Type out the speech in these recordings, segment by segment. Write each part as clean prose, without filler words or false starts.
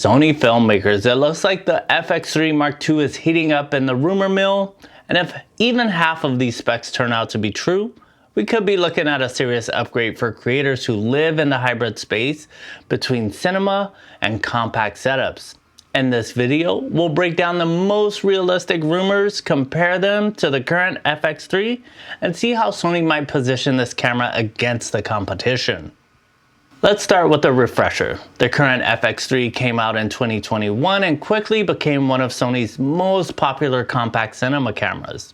Sony filmmakers, it looks like the FX3 Mark II is heating up in the rumor mill, and if even half of these specs turn out to be true, we could be looking at a serious upgrade for creators who live in the hybrid space between cinema and compact setups. In this video, we'll break down the most realistic rumors, compare them to the current FX3, and see how Sony might position this camera against the competition. Let's start with a refresher. The current FX3 came out in 2021 and quickly became one of Sony's most popular compact cinema cameras.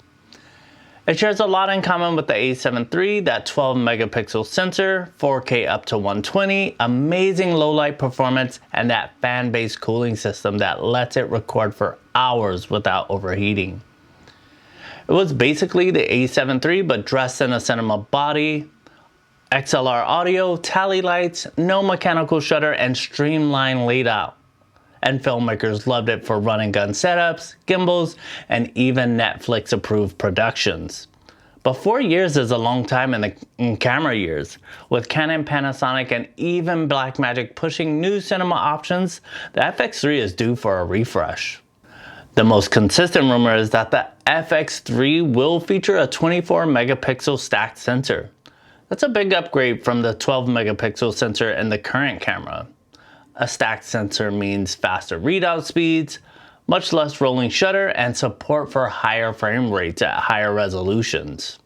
It shares a lot in common with the A7S III, that 12 megapixel sensor, 4K up to 120, amazing low light performance, and that fan-based cooling system that lets it record for hours without overheating. It was basically the A7S III but dressed in a cinema body, XLR audio, tally lights, no mechanical shutter, and streamlined layout. And filmmakers loved it for run and gun setups, gimbals, and even Netflix approved productions. But 4 years is a long time in camera years. With Canon, Panasonic, and even Blackmagic pushing new cinema options, the FX3 is due for a refresh. The most consistent rumor is that the FX3 will feature a 24 megapixel stacked sensor. That's a big upgrade from the 12 megapixel sensor in the current camera. A stacked sensor means faster readout speeds, much less rolling shutter, and support for higher frame rates at higher resolutions.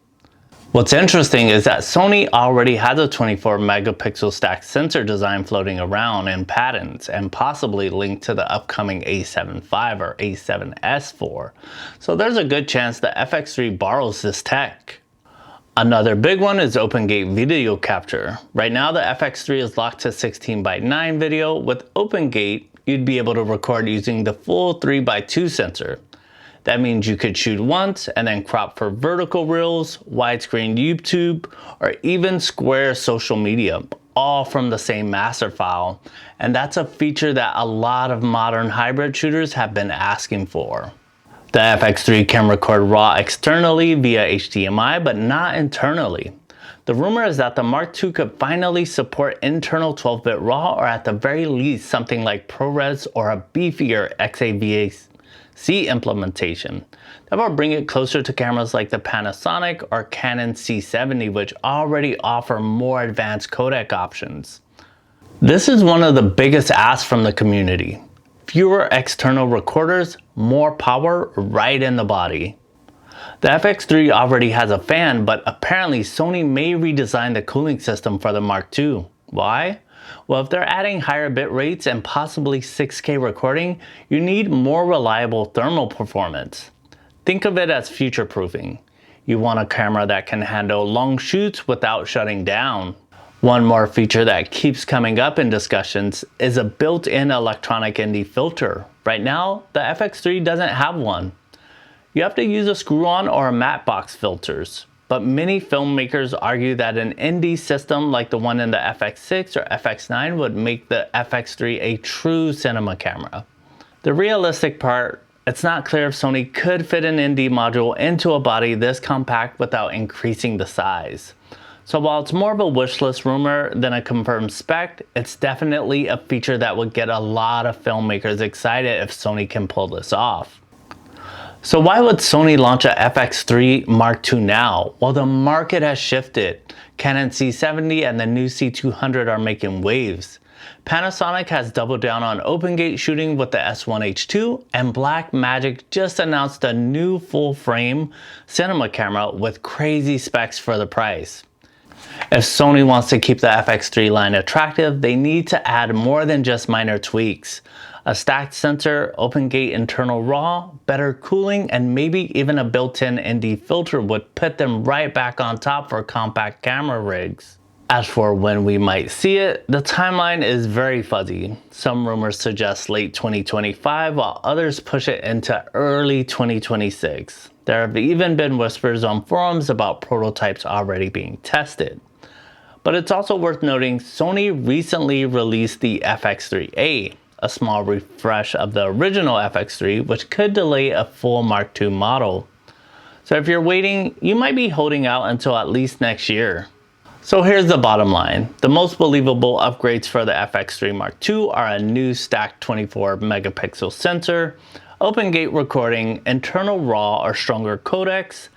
What's interesting is that Sony already has a 24 megapixel stacked sensor design floating around in patents and possibly linked to the upcoming A7 V or A7S IV. So there's a good chance the FX3 borrows this tech. Another big one is OpenGate video capture. Right now the FX3 is locked to 16:9 video. With OpenGate, you'd be able to record using the full 3:2 sensor. That means you could shoot once and then crop for vertical reels, widescreen YouTube, or even square social media, all from the same master file. And that's a feature that a lot of modern hybrid shooters have been asking for. The FX3 can record RAW externally via HDMI, but not internally. The rumor is that the Mark II could finally support internal 12-bit RAW, or at the very least something like ProRes or a beefier XAVAC implementation. That will bring it closer to cameras like the Panasonic or Canon C70, which already offer more advanced codec options. This is one of the biggest asks from the community. Fewer external recorders, more power right in the body. The FX3 already has a fan, but apparently Sony may redesign the cooling system for the Mark II. Why? Well, if they're adding higher bit rates and possibly 6K recording, you need more reliable thermal performance. Think of it as future-proofing. You want a camera that can handle long shoots without shutting down. One more feature that keeps coming up in discussions is a built-in electronic ND filter. Right now, the FX3 doesn't have one. You have to use a screw-on or a matte box filters, but many filmmakers argue that an ND system like the one in the FX6 or FX9 would make the FX3 a true cinema camera. The realistic part, it's not clear if Sony could fit an ND module into a body this compact without increasing the size. So while it's more of a wish list rumor than a confirmed spec, it's definitely a feature that would get a lot of filmmakers excited if Sony can pull this off. So why would Sony launch a FX3 Mark II now? Well, the market has shifted. Canon C70 and the new C200 are making waves. Panasonic has doubled down on OpenGate shooting with the S1H2, and Blackmagic just announced a new full-frame cinema camera with crazy specs for the price. If Sony wants to keep the FX3 line attractive, they need to add more than just minor tweaks. A stacked sensor, OpenGate internal RAW, better cooling, and maybe even a built-in ND filter would put them right back on top for compact camera rigs. As for when we might see it, the timeline is very fuzzy. Some rumors suggest late 2025, while others push it into early 2026. There have even been whispers on forums about prototypes already being tested. But it's also worth noting Sony recently released the FX3A, a small refresh of the original FX3, which could delay a full Mark II model. So if you're waiting, you might be holding out until at least next year. So here's the bottom line. The most believable upgrades for the FX3 Mark II are a new stacked 24 megapixel sensor, open gate recording, internal RAW or stronger codecs,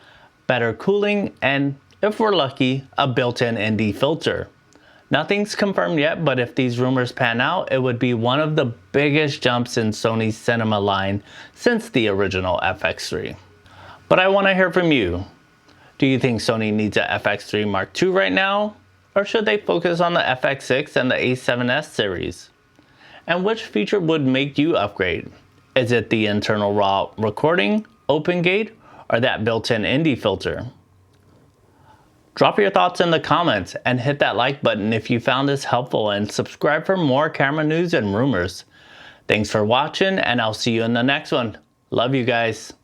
better cooling, and if we're lucky, a built-in ND filter. Nothing's confirmed yet, but if these rumors pan out, it would be one of the biggest jumps in Sony's cinema line since the original FX3. But I want to hear from you. Do you think Sony needs a FX3 Mark II right now? Or should they focus on the FX6 and the A7S series? And which feature would make you upgrade? Is it the internal RAW recording, open gate, or that built-in ND filter? Drop your thoughts in the comments and hit that like button if you found this helpful, and subscribe for more camera news and rumors. Thanks for watching, and I'll see you in the next one. Love you guys.